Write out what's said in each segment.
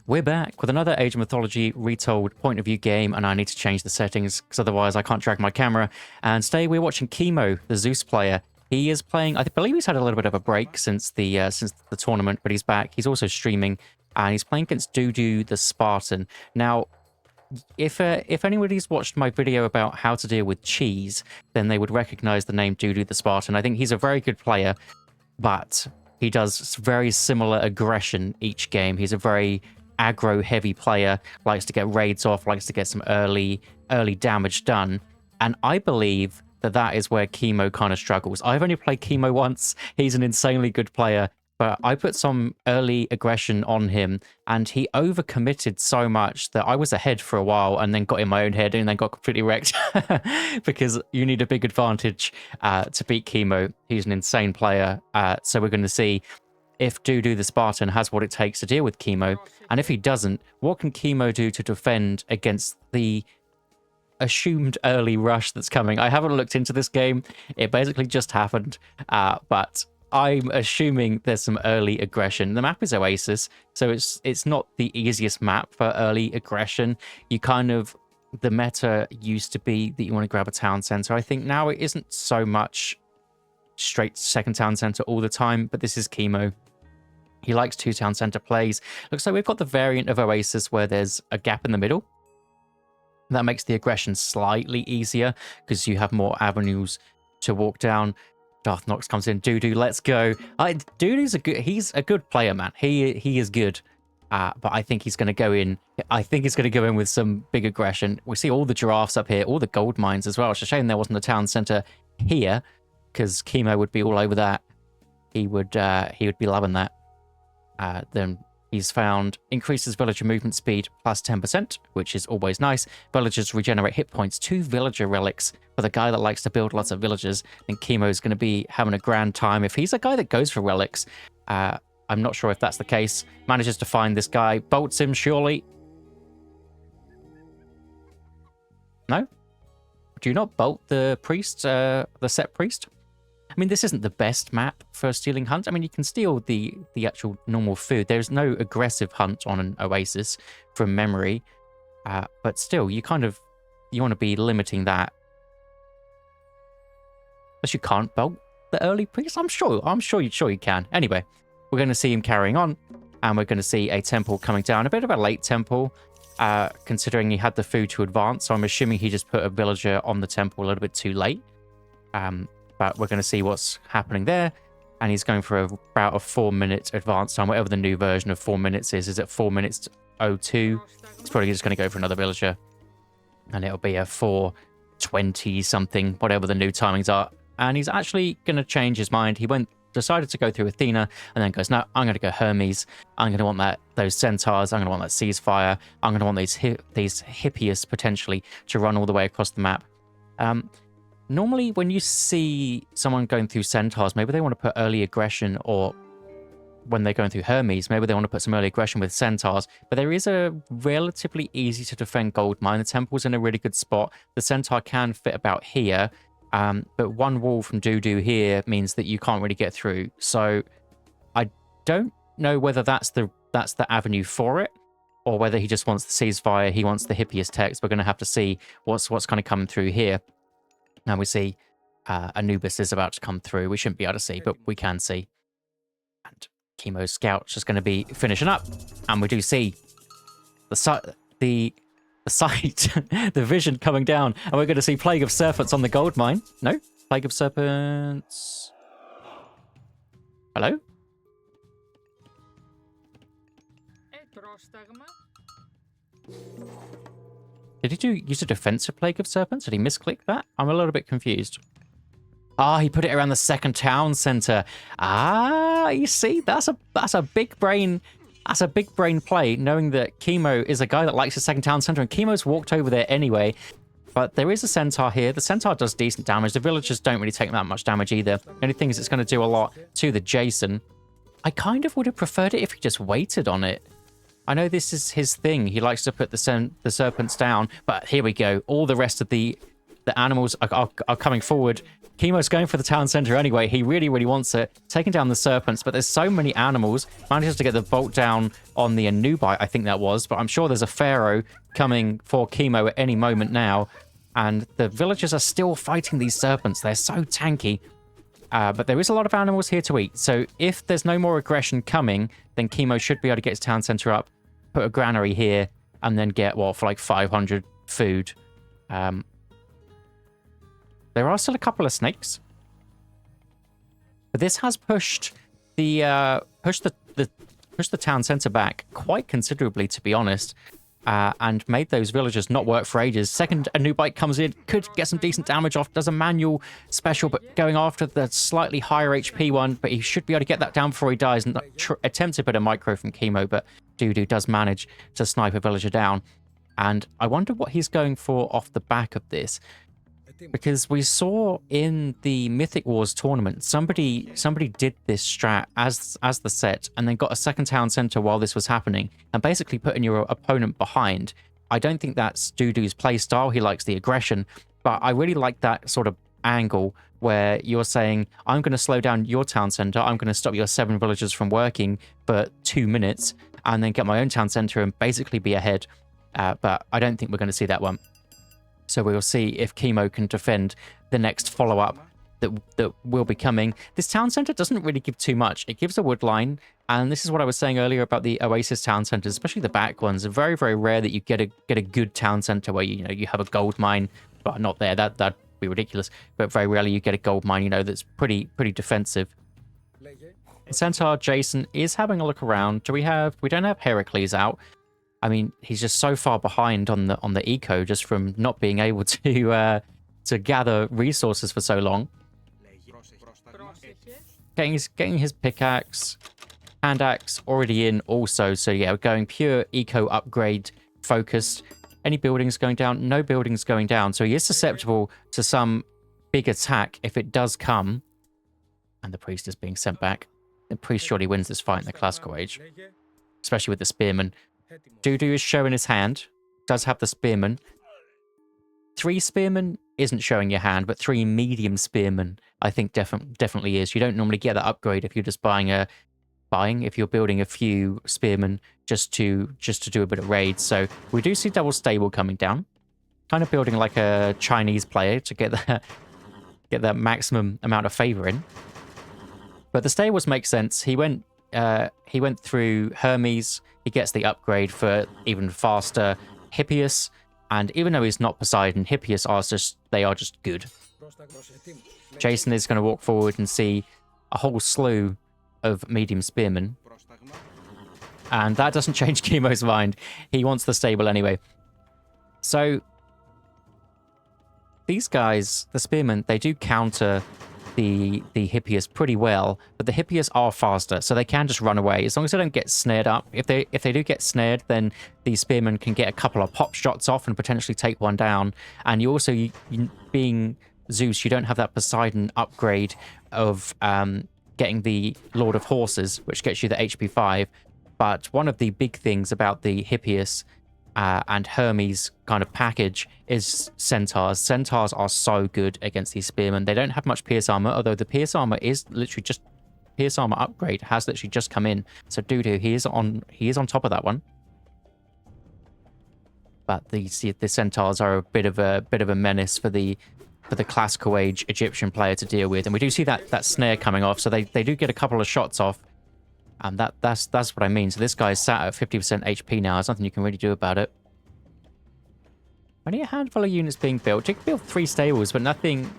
We're back with another Age of Mythology Retold point of view game, and I need to change the settings because otherwise I can't drag my camera. And today we're watching Chemo, the Zeus player. He is playing, I believe he's had a little bit of a break since the tournament, but he's back. He's also streaming, and he's playing against Dudu the Spartan. Now, if anybody's watched my video about how to deal with cheese, then they would recognize the name Dudu the Spartan. I think he's a very good player, but he does very similar aggression each game. He's a very aggro heavy player, likes to get raids off, likes to get some early damage done, and I believe that is where Chemo kind of struggles. I've only played Chemo once. He's an insanely good player, but I put some early aggression on him and he overcommitted so much that I was ahead for a while and then got in my own head and then got completely wrecked because you need a big advantage to beat Chemo. He's an insane player, so we're going to see if Dudu the Spartan has what it takes to deal with Chemo, and if he doesn't, what can Chemo do to defend against the assumed early rush that's coming? I haven't looked into this game. It basically just happened, but I'm assuming there's some early aggression. The map is Oasis, so it's not the easiest map for early aggression. The meta used to be that you want to grab a town center. I think now it isn't so much straight second town center all the time, but this is Chemo. He likes two town center plays. Looks like we've got the variant of Oasis where there's a gap in the middle. That makes the aggression slightly easier because you have more avenues to walk down. Darth Nox comes in. Dudu, let's go. Dudu's he's a good player, man. He is good. But I think he's going to go in. I think he's going to go in with some big aggression. We see all the giraffes up here, all the gold mines as well. It's a shame there wasn't a town center here, because Chemo would be all over that. He would be loving that. Then he's found increases villager movement speed plus 10%, which is always nice. Villagers regenerate hit points. 2 villager relics for the guy that likes to build lots of villagers. I think Chemo's going to be having a grand time. If he's a guy that goes for relics, I'm not sure if that's the case. Manages to find this guy, bolts him surely. No? Do you not bolt the priest, the set priest? I mean, this isn't the best map for stealing hunt. I mean, you can steal the actual normal food. There's no aggressive hunt on an Oasis from memory. But still, you want to be limiting that. Unless you can't bolt the early priest. I'm sure you can. Anyway, we're going to see him carrying on. And we're going to see a temple coming down. A bit of a late temple, considering he had the food to advance. So I'm assuming he just put a villager on the temple a little bit too late. But we're going to see what's happening there. And he's going for about a 4-minute advance time, whatever the new version of 4 minutes is. Is it 4 minutes 02? He's probably just going to go for another villager. And it'll be a 4:20 something, whatever the new timings are. And he's actually going to change his mind. He decided to go through Athena and then goes, no, I'm going to go Hermes. I'm going to want those centaurs. I'm going to want that ceasefire. I'm going to want these Hippias potentially to run all the way across the map. Normally, when you see someone going through centaurs, maybe they want to put early aggression, or when they're going through Hermes, maybe they want to put some early aggression with centaurs. But there is a relatively easy to defend gold mine. The temple's in a really good spot. The centaur can fit about here, but one wall from Dudu here means that you can't really get through. So I don't know whether that's the avenue for it, or whether he just wants the ceasefire. He wants the Hippias text. We're going to have to see what's kind of coming through here. Now we see Anubis is about to come through. We shouldn't be able to see, but we can see. And Chemo's scout's just going to be finishing up. And we do see the sight, the vision coming down. And we're going to see Plague of Serpents on the gold mine. No? Plague of Serpents. Hello? Did he use a defensive Plague of Serpents? Did he misclick that? I'm a little bit confused. He put it around the second town center. You see, that's a big brain. That's a big brain play, knowing that Chemo is a guy that likes the second town center, and Chemo's walked over there anyway. But there is a centaur here. The centaur does decent damage. The villagers don't really take that much damage either. The only thing is it's going to do a lot to the Jason. I kind of would have preferred it if he just waited on it. I know this is his thing. He likes to put the serpents down, but here we go. All the rest of the animals are coming forward. Chemo's going for the town center anyway. He really, really wants it. Taking down the serpents, but there's so many animals. Manages to get the bolt down on the Anubite, I think that was. But I'm sure there's a pharaoh coming for Chemo at any moment now. And the villagers are still fighting these serpents. They're so tanky. But there is a lot of animals here to eat. So if there's no more aggression coming, then Chemo should be able to get his town center up, put a granary here, and then get, well, for like 500 food. There are still a couple of snakes. But this has pushed the town center back quite considerably, to be honest. And made those villagers not work for ages. Second, a new bite comes in, could get some decent damage off, does a manual special, but going after the slightly higher HP one, but he should be able to get that down before he dies, and attempt to put a micro from Chemo, but Dudu does manage to snipe a villager down. And I wonder what he's going for off the back of this, because we saw in the Mythic Wars tournament, somebody did this strat as the set, and then got a second town center while this was happening, and basically putting your opponent behind. I don't think that's Dudu's playstyle. He likes the aggression, but I really like that sort of angle where you're saying, I'm going to slow down your town center, I'm going to stop your 7 villagers from working for 2 minutes, and then get my own town center and basically be ahead. But I don't think we're going to see that one. So we'll see if Chemo can defend the next follow-up that will be coming. This town center doesn't really give too much. It gives a wood line, and this is what I was saying earlier about the Oasis town centers, especially the back ones. It's very, very rare that you get a good town center where you have a gold mine. But not there. That'd be ridiculous. But very rarely you get a gold mine, that's pretty defensive. Centaur Jason is having a look around. We don't have Heracles out. I mean, he's just so far behind on the eco just from not being able to gather resources for so long. Getting his pickaxe, hand axe already in also. So yeah, we're going pure eco upgrade focused. Any buildings going down? No buildings going down. So he is susceptible to some big attack if it does come. And the priest is being sent back. The priest surely wins this fight in the classical age, especially with the spearman. Dudu is showing his hand. Does have the spearman. 3 spearmen isn't showing your hand, but 3 medium spearmen I think definitely is. You don't normally get that upgrade if you're just if you're building a few spearmen just to do a bit of raids. So we do see double stable coming down. Kind of building like a Chinese player to get that maximum amount of favor in. But the stables make sense. He went through Hermes. He gets the upgrade for even faster Hippias, and even though he's not Poseidon, Hippias are just good. Jason is going to walk forward and see a whole slew of medium spearmen, and that doesn't change Chemo's mind. He wants the stable anyway. So these guys, the spearmen, they do counter the Hippias pretty well, but the Hippias are faster, so they can just run away as long as they don't get snared up. If they do get snared, then the spearmen can get a couple of pop shots off and potentially take one down. And you also, being Zeus, you don't have that Poseidon upgrade of getting the Lord of Horses, which gets you the HP 5. But one of the big things about the Hippias and Hermes kind of package is centaurs. Centaurs are so good against these spearmen. They don't have much pierce armor, although the pierce armor is literally just pierce armor upgrade has literally just come in. So Dudu, he is on top of that one. But the centaurs are a bit of a menace for the classical age Egyptian player to deal with, and we do see that snare coming off. So they do get a couple of shots off. And that's what I mean. So this guy's sat at 50% HP now. There's nothing you can really do about it. Only a handful of units being built. You can build 3 stables, but nothing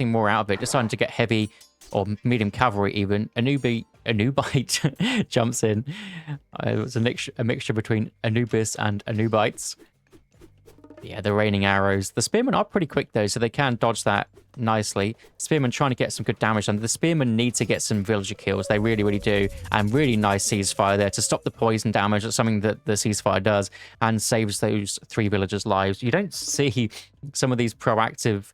more out of it. Deciding to get heavy or medium cavalry even. Anubite jumps in. It was a mixture between Anubis and Anubites. Yeah, the raining arrows. The spearmen are pretty quick though, so they can dodge that nicely. Spearmen trying to get some good damage, and the spearmen need to get some villager kills. They really, really do. And really nice ceasefire there to stop the poison damage. That's something that the ceasefire does and saves those 3 villagers' lives. You don't see some of these proactive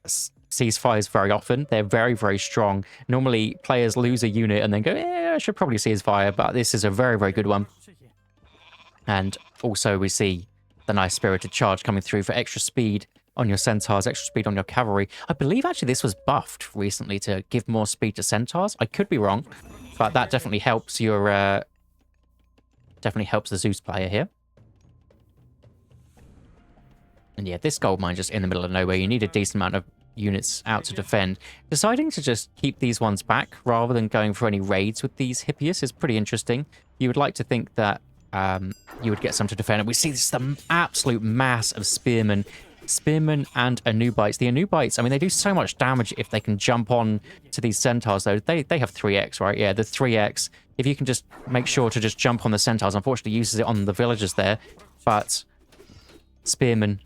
ceasefires very often. They're very, very strong. Normally, players lose a unit and then go, I should probably ceasefire, but this is a very, very good one. And also we see the nice spirited charge coming through for extra speed on your centaurs, extra speed on your cavalry. I believe actually this was buffed recently to give more speed to centaurs. I could be wrong, but that definitely helps your definitely helps the Zeus player here. And yeah, this gold mine just in the middle of nowhere. You need a decent amount of units out to defend. Deciding to just keep these ones back rather than going for any raids with these Hippias is pretty interesting. You would like to think that you would get some to defend. And we see this the absolute mass of spearmen. Spearmen and Anubites. The Anubites, I mean, they do so much damage if they can jump on to these centaurs, though. They have 3x, right? Yeah, the 3x. If you can just make sure to just jump on the centaurs, unfortunately uses it on the villagers there. But spearmen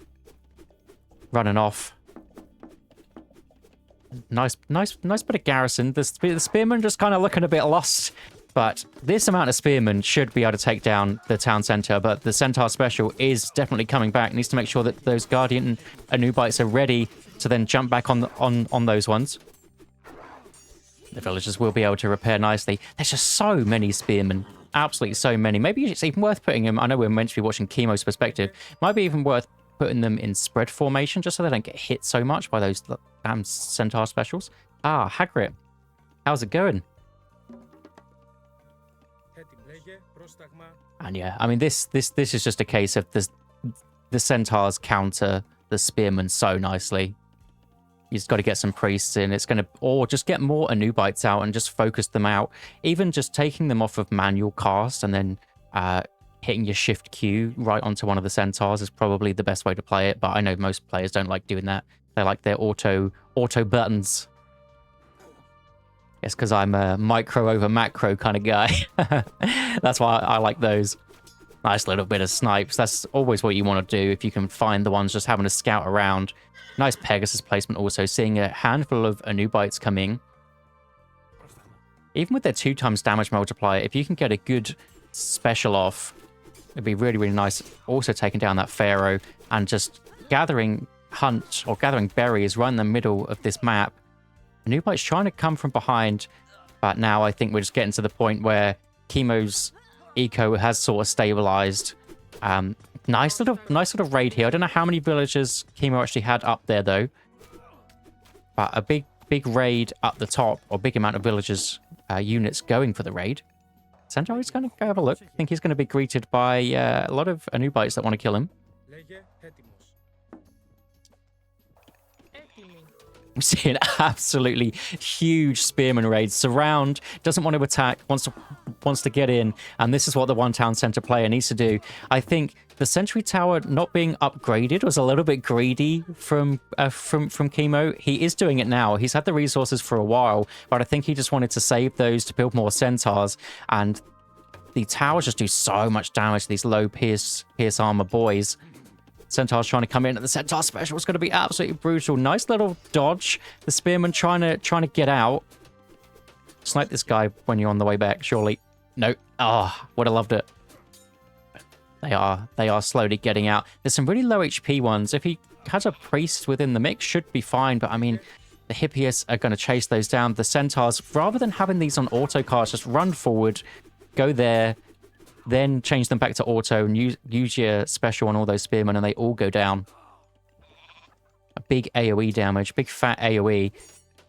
running off. Nice bit of garrison. The spearmen just kind of looking a bit lost. But this amount of spearmen should be able to take down the town center. But the centaur special is definitely coming back. Needs to make sure that those guardian Anubites are ready to then jump back on those ones. The villagers will be able to repair nicely. There's just so many spearmen. Absolutely so many. Maybe it's even worth putting them... I know we're meant to be watching Chemo's perspective. Might be even worth putting them in spread formation just so they don't get hit so much by those damn centaur specials. Ah, Hagrid. How's it going? And yeah, I mean, this is just a case of the centaurs counter the spearmen so nicely. You just got to get some priests in. It's going to... Or just get more Anubites out and just focus them out. Even just taking them off of manual cast and then... hitting your shift Q right onto one of the centaurs is probably the best way to play it, but I know most players don't like doing that. They like their auto buttons. It's because I'm a micro over macro kind of guy. That's why I like those. Nice little bit of snipes. That's always what you want to do if you can find the ones just having to scout around. Nice Pegasus placement also, seeing a handful of Anubites coming. Even with their 2x damage multiplier, if you can get a good special off, it'd be really, really nice. Also taking down that Pharaoh and just gathering hunt or gathering berries right in the middle of this map. Anubite's trying to come from behind, but now I think we're just getting to the point where Chemo's eco has sort of stabilized. Nice little raid here. I don't know how many villagers Chemo actually had up there though, but a big raid up the top, or big amount of villagers units going for the raid. Centaur is going to go have a look. I think he's going to be greeted by a lot of Anubites that want to kill him. We see an absolutely huge spearman raid. Surround, doesn't want to attack, wants to get in, and this is what the one town center player needs to do. I think the sentry tower not being upgraded was a little bit greedy from Chemo. He is doing it now. He's had the resources for a while, but I think he just wanted to save those to build more centaurs, and the towers just do so much damage to these low pierce armor boys. Centaur's trying to come in, and the Centaur special is going to be absolutely brutal. Nice little dodge. The spearman trying to get out. Snipe this guy when you're on the way back, surely. No. Oh, would have loved it. They are slowly getting out. There's some really low HP ones. If he has a priest within the mix, should be fine. But I mean, the Hippias are going to chase those down. The Centaurs, rather than having these on auto cars, just run forward, go there, then change them back to auto and use your special on all those spearmen, and they all go down. A big AoE damage, big fat AoE.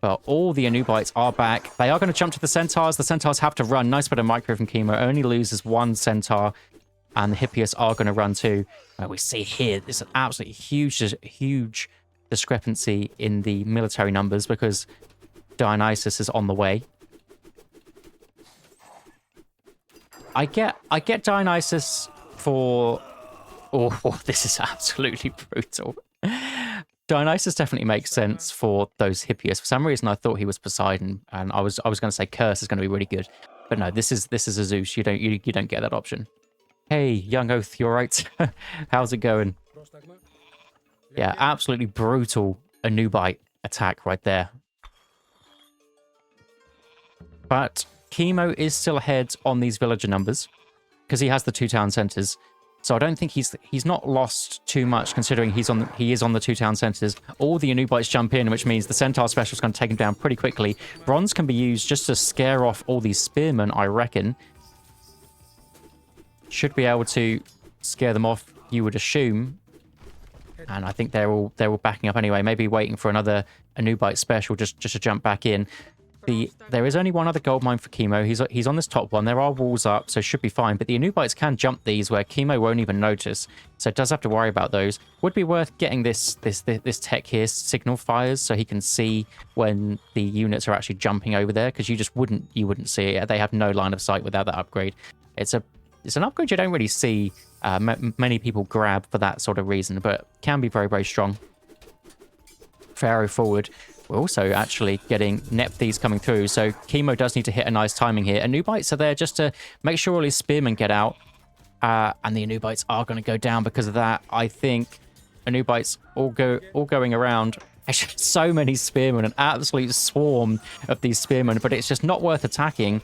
But all the Anubites are back. They are going to jump to the Centaurs. The Centaurs have to run. Nice bit of micro from Chemo. Only loses one Centaur. And the Hippias are going to run too. We see here, there's an absolutely huge discrepancy in the military numbers because Dionysus is on the way. I get Dionysus for... Oh, this is absolutely brutal. Dionysus definitely makes sense for those Hippias. For some reason, I thought he was Poseidon, and I was going to say Curse is going to be really good, but no, this is a Zeus. You don't get that option. Hey, young Oath, you alright? How's it going? Yeah, absolutely brutal Anubite attack right there. But Chemo is still ahead on these villager numbers because he has the 2 town centers. So I don't think he's not lost too much considering he is on the 2 town centers. All the Anubites jump in, which means the Centaur special is going to take him down pretty quickly. Bronze can be used just to scare off all these spearmen, I reckon. Should be able to scare them off, you would assume. And I think they're all backing up anyway. Maybe waiting for another Anubite special just to jump back in. There is only one other gold mine for Chemo. He's on this top one. There are walls up, so should be fine. But the Anubites can jump these where Chemo won't even notice. So it does have to worry about those. Would be worth getting this tech here, signal fires, so he can see when the units are actually jumping over there, because you wouldn't see it. They have no line of sight without that upgrade. It's an upgrade you don't really see many people grab for that sort of reason, but can be very, very strong. Pharaoh forward. We're also actually getting Nephthys coming through, so Chemo does need to hit a nice timing here. Anubites are there just to make sure all his spearmen get out, and the Anubites are going to go down because of that. I think Anubites all going around. Actually, so many spearmen, an absolute swarm of these spearmen, but it's just not worth attacking.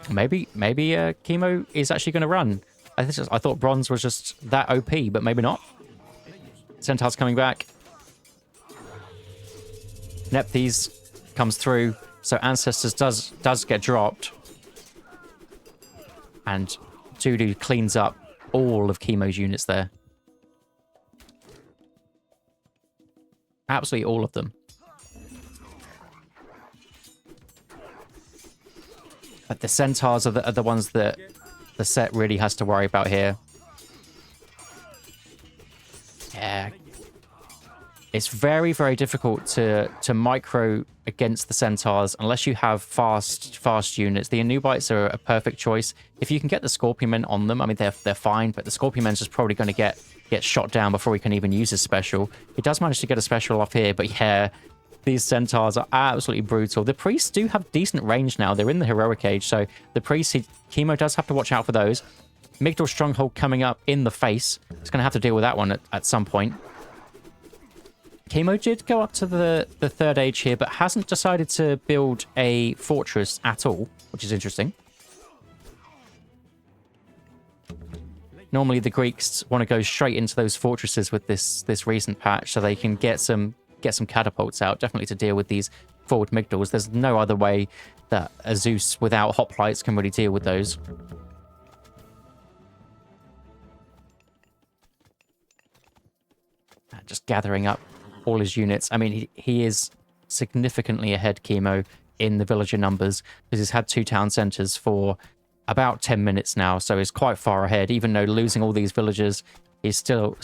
Maybe Chemo is actually going to run. I thought Bronze was just that OP, but maybe not. Centaur's coming back. Nephthys comes through, so Ancestors does get dropped. And Dudu cleans up all of Chemo's units there. Absolutely all of them. But the Centaurs are the ones that the set really has to worry about here. Yeah. It's very, very difficult to micro against the Centaurs unless you have fast units. The Anubites are a perfect choice. If you can get the Scorpionmen on them, I mean, they're fine, but the Scorpionmen's just probably going to get shot down before he can even use his special. He does manage to get a special off here, but yeah, these Centaurs are absolutely brutal. The Priests do have decent range now. They're in the Heroic Age, so the Priests, Chemo does have to watch out for those. Migdal Stronghold coming up in the face. He's going to have to deal with that one at some point. Chemo did go up to the third age here, but hasn't decided to build a fortress at all, which is interesting. Normally the Greeks want to go straight into those fortresses with this recent patch, so they can get some catapults out, definitely to deal with these forward Migdals. There's no other way that a Zeus without hoplites can really deal with those. Just gathering up all his units. I mean, he is significantly ahead, Chemo, in the villager numbers, because he's had 2 town centers for about 10 minutes now, so he's quite far ahead. Even though losing all these villagers, he's still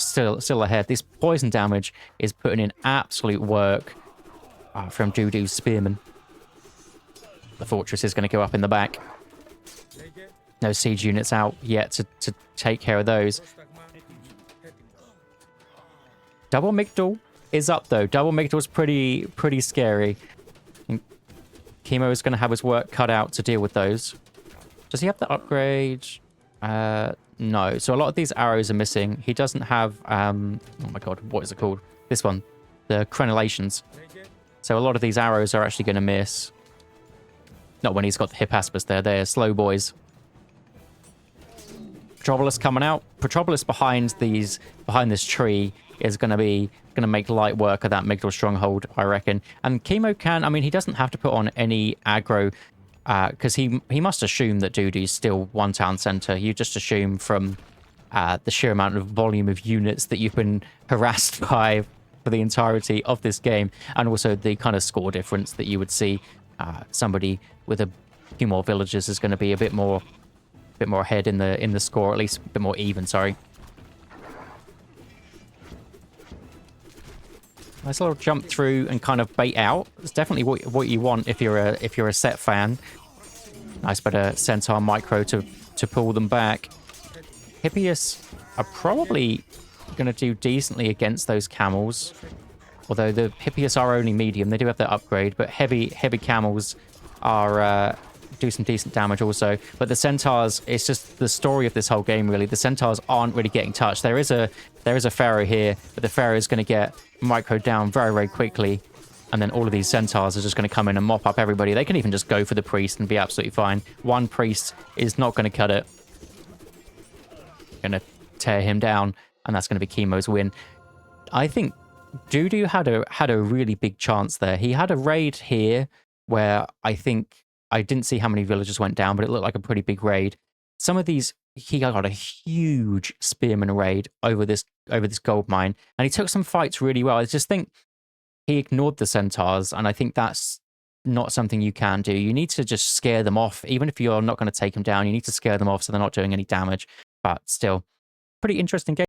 ahead. This poison damage is putting in absolute work from Dudu's spearmen. The fortress is going to go up in the back. No siege units out yet to take care of those. Double Migdal is up, though. Double Migdal's pretty scary. Chemo is going to have his work cut out to deal with those. Does he have the upgrade? No. So a lot of these arrows are missing. He doesn't have... oh my god, what is it called? This one. The crenellations. So a lot of these arrows are actually going to miss. Not when he's got the Hippaspis there. They're slow boys. Petrobolus coming out. Petrobolus behind this tree is going to make light work of that Migdal Stronghold, I reckon. And Chemo can, I mean, he doesn't have to put on any aggro, because he must assume that Dudu's still one town center. You just assume from the sheer amount of volume of units that you've been harassed by for the entirety of this game, and also the kind of score difference that you would see. Somebody with a few more villagers is going to be a bit more ahead in the score, at least a bit more even, sorry. Nice little jump through and kind of bait out. It's definitely what you want if you're a set fan. Nice bit of Centaur micro to pull them back. Hippias are probably going to do decently against those camels. Although the Hippias are only medium, they do have their upgrade, but heavy camels are do some decent damage also. But the Centaurs, it's just the story of this whole game, really. The Centaurs aren't really getting touched. There is a Pharaoh here, but the Pharaoh is going to get micro down very, very quickly. And then all of these Centaurs are just going to come in and mop up everybody. They can even just go for the priest and be absolutely fine. One priest is not going to cut it. Going to tear him down, and that's going to be Chemo's win. I think Dudu had a really big chance there. He had a raid here where I think I didn't see how many villagers went down, but it looked like a pretty big raid. Some of these he got a huge spearman raid over this gold mine, and he took some fights really well. I just think he ignored the centaurs, and I think that's not something you can do. You need to just scare them off, even if you're not going to take them down. You need to scare them off so they're not doing any damage. But still, pretty interesting game.